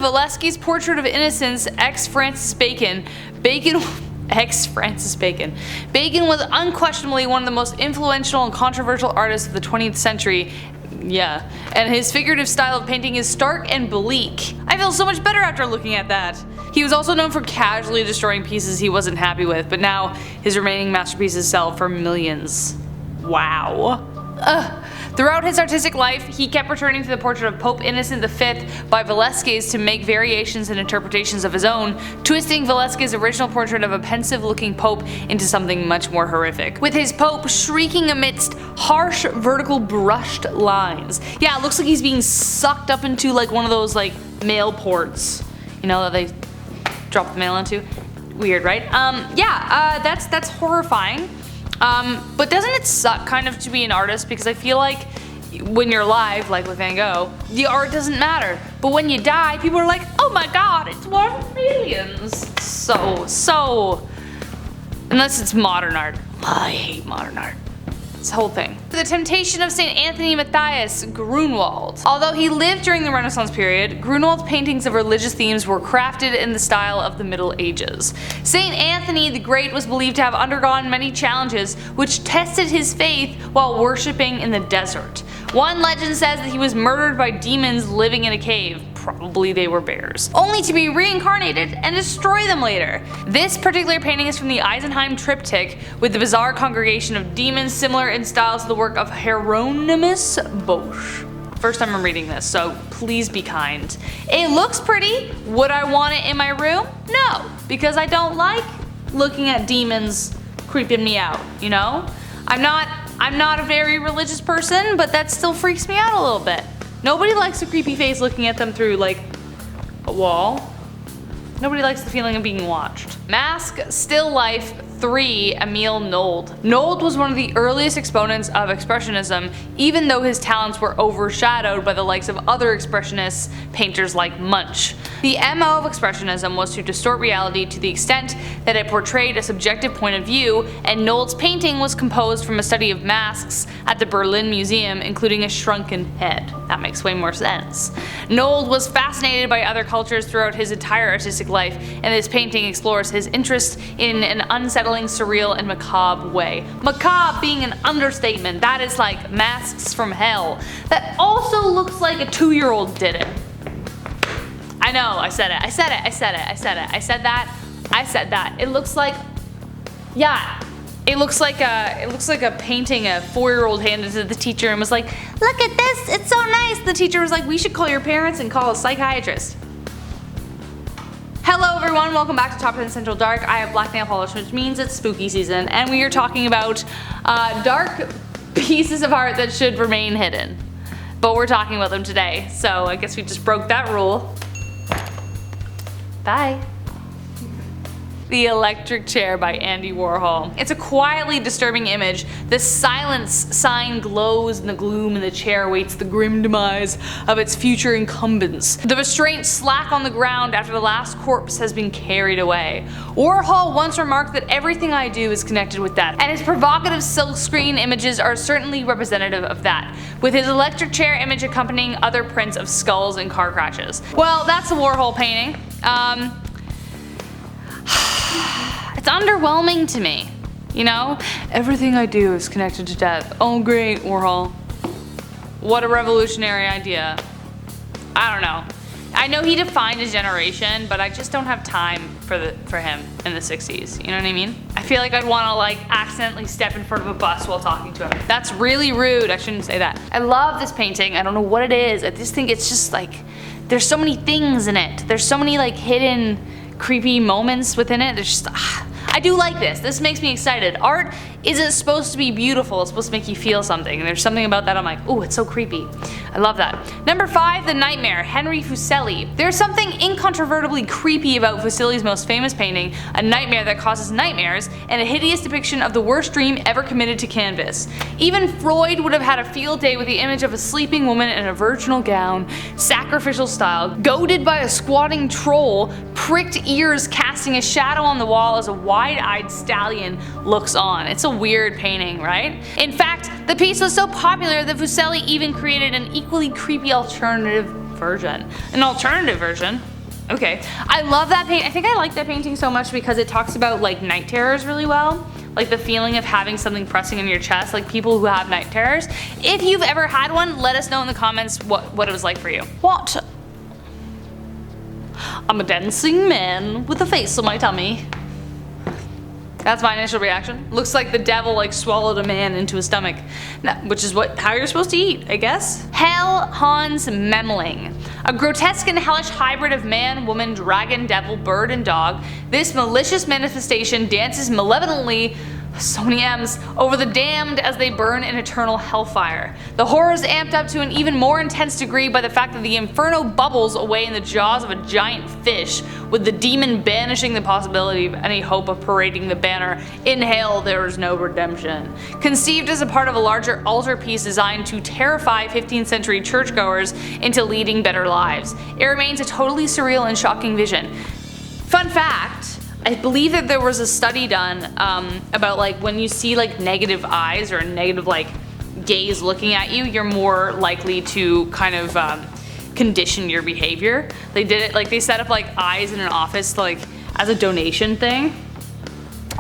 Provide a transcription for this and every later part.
Valesky's portrait of innocence, ex-Francis Bacon. Ex-Francis Bacon. Bacon was unquestionably one of the most influential and controversial artists of the 20th century. Yeah, and his figurative style of painting is stark and bleak. I feel so much better after looking at that. He was also known for casually destroying pieces he wasn't happy with, but now his remaining masterpieces sell for millions. Wow. Throughout his artistic life, he kept returning to the portrait of Pope Innocent V by Velasquez to make variations and interpretations of his own, twisting Velasquez's original portrait of a pensive-looking pope into something much more horrific, with his pope shrieking amidst harsh, vertical brushed lines. Yeah, it looks like he's being sucked up into like one of those like mail ports, you know, that they drop the mail into. Weird, right? That's horrifying. But doesn't it suck kind of to be an artist, because I feel like when you're alive, like with Van Gogh, the art doesn't matter. But when you die, people are like, oh my god, it's worth millions. So, unless it's modern art. I hate modern art. This whole thing. The Temptation of St. Anthony Matthias Grunwald. Although he lived during the Renaissance period, Grunwald's paintings of religious themes were crafted in the style of the Middle Ages. St. Anthony the Great was believed to have undergone many challenges which tested his faith while worshipping in the desert. One legend says that he was murdered by demons living in a cave. Probably they were bears, only to be reincarnated and destroy them later. This particular painting is from the Eisenheim triptych with the bizarre congregation of demons similar in style to the work of Hieronymus Bosch. First time I'm reading this, so please be kind. It looks pretty. Would I want it in my room? No, because I don't like looking at demons creeping me out, you know? I'm not a very religious person, but that still freaks me out a little bit. Nobody likes a creepy face looking at them through, like, a wall. Nobody likes the feeling of being watched. Mask Still Life 3, Emil Nold. Nold was one of the earliest exponents of Expressionism, even though his talents were overshadowed by the likes of other Expressionist painters like Munch. The MO of Expressionism was to distort reality to the extent that it portrayed a subjective point of view, and Nold's painting was composed from a study of masks at the Berlin Museum, including a shrunken head. That makes way more sense. Nold was fascinated by other cultures throughout his entire artistic life, and this painting explores his interest in an unsettling, surreal, and macabre way. Macabre being an understatement. That is like Masks from Hell. That also looks like a 2-year-old did it. I know, I said that. It looks like, yeah. It looks like a painting a 4-year-old handed to the teacher and was like, look at this, it's so nice. The teacher was like, we should call your parents and call a psychiatrist. Hello everyone, welcome back to Top 10 Central Dark. I have black nail polish, which means it's spooky season, and we are talking about dark pieces of art that should remain hidden. But we're talking about them today, so I guess we just broke that rule. Bye. The Electric Chair by Andy Warhol. It's a quietly disturbing image. The silence sign glows in the gloom, and the chair awaits the grim demise of its future incumbents. The restraints slack on the ground after the last corpse has been carried away. Warhol once remarked that everything I do is connected with that, and his provocative silkscreen images are certainly representative of that, with his electric chair image accompanying other prints of skulls and car crashes. Well, that's a Warhol painting. It's underwhelming to me, you know? Everything I do is connected to death. Oh great, Warhol. What a revolutionary idea. I don't know. I know he defined a generation, but I just don't have time for him in the 60s, you know what I mean? I feel like I'd wanna like accidentally step in front of a bus while talking to him. That's really rude, I shouldn't say that. I love this painting, I don't know what it is. I just think it's just like, there's so many things in it. There's so many like hidden creepy moments within it. There's just, I do like this. This makes me excited. Art isn't supposed to be beautiful. It's supposed to make you feel something. And there's something about that I'm like, ooh, it's so creepy. I love that. Number 5, The Nightmare, Henry Fuseli. There's something incontrovertibly creepy about Fuseli's most famous painting, a nightmare that causes nightmares, and a hideous depiction of the worst dream ever committed to canvas. Even Freud would have had a field day with the image of a sleeping woman in a virginal gown, sacrificial style, goaded by a squatting troll, pricked ears casting a shadow on the wall as a wide-eyed stallion looks on. It's a weird painting, right? In fact, the piece was so popular that Fuseli even created an equally creepy alternative version. An alternative version? Okay. I love that paint. I think I like that painting so much because it talks about like night terrors really well. Like the feeling of having something pressing in your chest, like people who have night terrors. If you've ever had one, let us know in the comments what it was like for you. What? I'm a dancing man with a face on my tummy. That's my initial reaction. Looks like the devil like swallowed a man into his stomach, which is how you're supposed to eat, I guess. Hell Hans Memling. A grotesque and hellish hybrid of man, woman, dragon, devil, bird, and dog, this malicious manifestation dances malevolently, so many M's, over the damned as they burn in eternal hellfire. The horror is amped up to an even more intense degree by the fact that the inferno bubbles away in the jaws of a giant fish, with the demon banishing the possibility of any hope of parading the banner, "In hell there is no redemption." Conceived as a part of a larger altarpiece designed to terrify 15th century churchgoers into leading better lives, it remains a totally surreal and shocking vision. Fun fact, I believe that there was a study done about like when you see like negative eyes or a negative like gaze looking at you, you're more likely to kind of condition your behavior. They did it like they set up like eyes in an office like as a donation thing.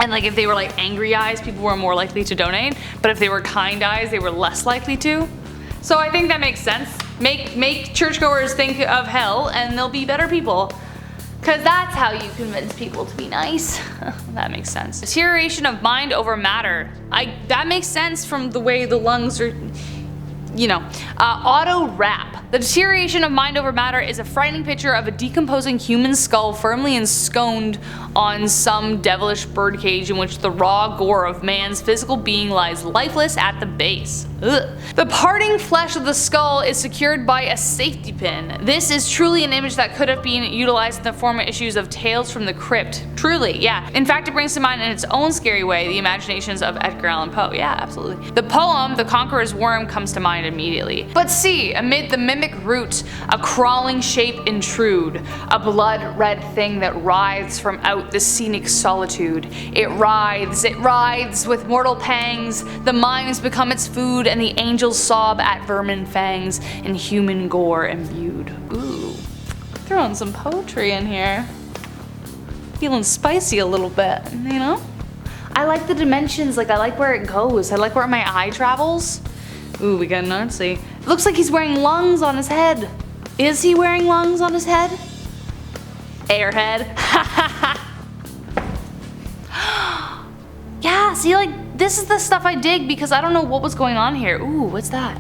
And like if they were like angry eyes, people were more likely to donate, but if they were kind eyes, they were less likely to. So I think that makes sense. Make churchgoers think of hell and they'll be better people. Cause that's how you convince people to be nice. That makes sense. Deterioration of mind over matter. That makes sense from the way the lungs are, you know. Auto wrap. The deterioration of mind over matter is a frightening picture of a decomposing human skull firmly ensconced on some devilish birdcage in which the raw gore of man's physical being lies lifeless at the base. Ugh. The parting flesh of the skull is secured by a safety pin. This is truly an image that could have been utilized in the former issues of Tales from the Crypt. Truly, yeah. In fact, it brings to mind in its own scary way the imaginations of Edgar Allan Poe. Yeah, absolutely. The poem, The Conqueror's Worm, comes to mind immediately. But see, amid the mimic root, a crawling shape intrude, a blood-red thing that writhes from out the scenic solitude. It writhes with mortal pangs, the mimes become its food, and the angels sob at vermin fangs, and human gore imbued. Ooh, throwing some poetry in here. Feeling spicy a little bit, you know? I like the dimensions, like I like where it goes, I like where my eye travels. Ooh, we got an artsy. It looks like he's wearing lungs on his head. Is he wearing lungs on his head? Airhead. Yeah, see, like, this is the stuff I dig because I don't know what was going on here. Ooh, what's that?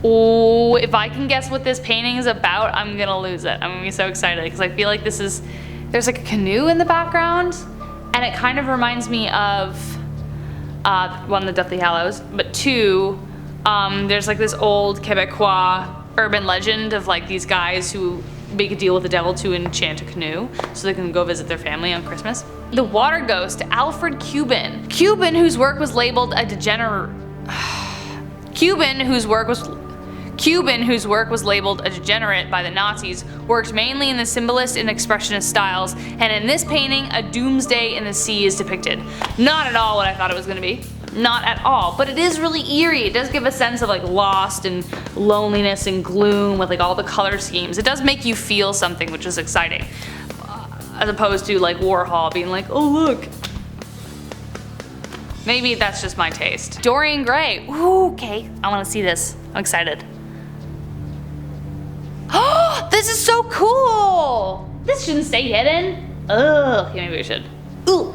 Oh, if I can guess what this painting is about, I'm gonna lose it. I'm gonna be so excited because I feel like there's like a canoe in the background, and it kind of reminds me of one, the Deathly Hallows, but two, there's like this old Quebecois urban legend of like these guys who make a deal with the devil to enchant a canoe so they can go visit their family on Christmas. The Water Ghost, Alfred Cuban. Cuban, whose work was labeled a degenerate. Cuban, whose work was labeled a degenerate by the Nazis, worked mainly in the symbolist and expressionist styles, and in this painting, a doomsday in the sea is depicted. Not at all what I thought it was going to be. Not at all, but it is really eerie. It does give a sense of like lost and loneliness and gloom with like all the color schemes. It does make you feel something, which is exciting. As opposed to like Warhol being like, oh look. Maybe that's just my taste. Dorian Gray. Ooh, okay. I want to see this. I'm excited. Oh, this is so cool! This shouldn't stay hidden. Ugh, okay, maybe we should. Ooh.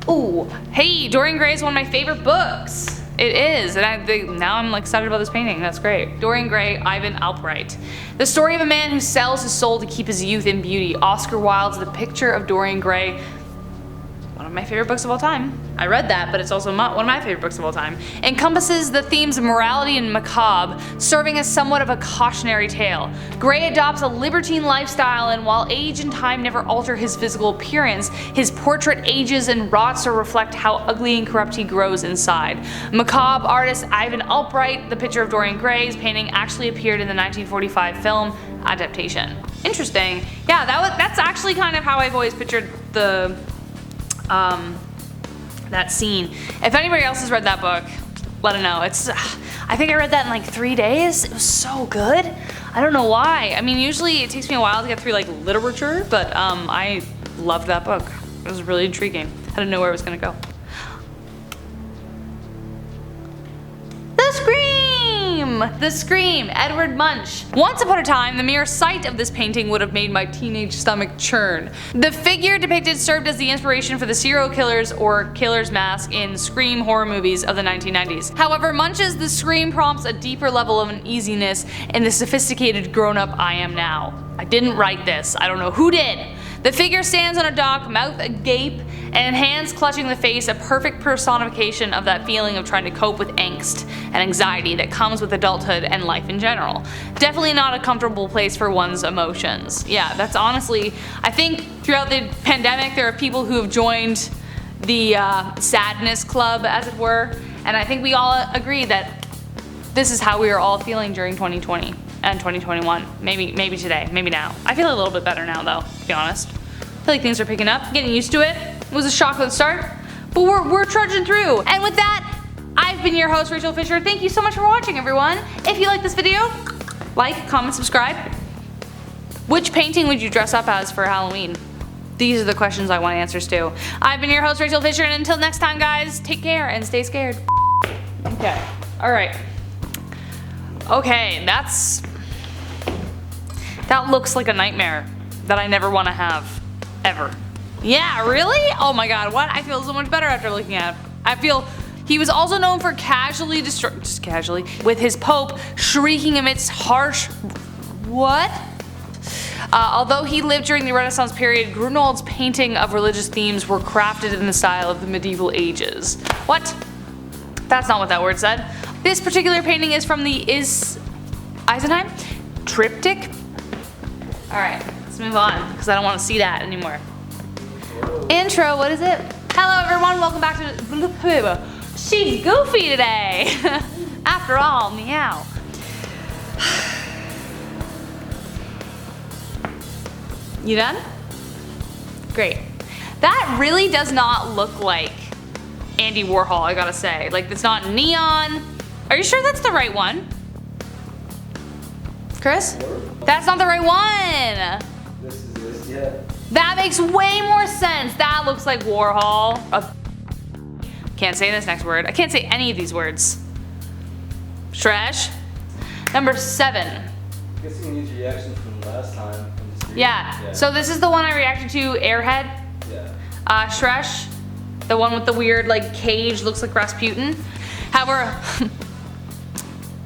Ooh. Hey, Dorian Gray is one of my favorite books. It is, and now I'm like excited about this painting. That's great. Dorian Gray, Ivan Albright. The story of a man who sells his soul to keep his youth and beauty. Oscar Wilde's The Picture of Dorian Gray. One of my favorite books of all time. I read that, but it's also one of my favorite books of all time. Encompasses the themes of morality and macabre, serving as somewhat of a cautionary tale. Gray adopts a libertine lifestyle, and while age and time never alter his physical appearance, his portrait ages and rots to reflect how ugly and corrupt he grows inside. Macabre artist Ivan Albright, The Picture of Dorian Gray's painting actually appeared in the 1945 film adaptation. Interesting. Yeah, that's actually kind of how I've always pictured that scene. If anybody else has read that book, let it know. It's, I think I read that in like 3 days. It was so good. I don't know why. I mean, usually it takes me a while to get through like literature, but I loved that book. It was really intriguing. I didn't know where it was gonna go. The Scream, Edward Munch. Once upon a time, the mere sight of this painting would have made my teenage stomach churn. The figure depicted served as the inspiration for the serial killers or killer's mask in Scream horror movies of the 1990s. However, Munch's The Scream prompts a deeper level of uneasiness in the sophisticated grown-up I am now. I didn't write this. I don't know who did. The figure stands on a dock, mouth agape, and hands clutching the face, a perfect personification of that feeling of trying to cope with angst and anxiety that comes with adulthood and life in general. Definitely not a comfortable place for one's emotions. Yeah, that's honestly, I think throughout the pandemic there are people who have joined the sadness club, as it were, and I think we all agree that this is how we are all feeling during 2020 and 2021. Maybe today, maybe now. I feel a little bit better now though, to be honest. I feel like things are picking up, getting used to it. It was a shock at the start, but we're trudging through. And with that, I've been your host, Rachel Fisher. Thank you so much for watching, everyone. If you like this video, like, comment, subscribe. Which painting would you dress up as for Halloween? These are the questions I want answers to. I've been your host, Rachel Fisher, and until next time, guys, take care and stay scared. Okay, all right. Okay, that looks like a nightmare that I never want to have, ever. Yeah, really? Oh my god, what? I feel so much better after looking at it. I feel he was also known for just casually, with his Pope shrieking amidst harsh, what? Although he lived during the Renaissance period, Grunwald's painting of religious themes were crafted in the style of the medieval ages. What? That's not what that word said. This particular painting is from the Eisenheim triptych. Alright, let's move on, because I don't want to see that anymore. Intro, what is it? Hello everyone, welcome back to... She's goofy today! After all, meow. You done? Great. That really does not look like Andy Warhol, I gotta say. Like, it's not neon. Are you sure that's the right one? Chris? That's not the right one! This is this, yeah. That makes way more sense. That looks like Warhol. Can't say this next word. I can't say any of these words. Shresh. Number 7. I guess you can use your reaction from last time. Yeah. So this is the one I reacted to, Airhead. Yeah. Shresh. The one with the weird like cage, looks like Rasputin. However,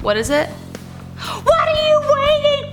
what is it? What are you waiting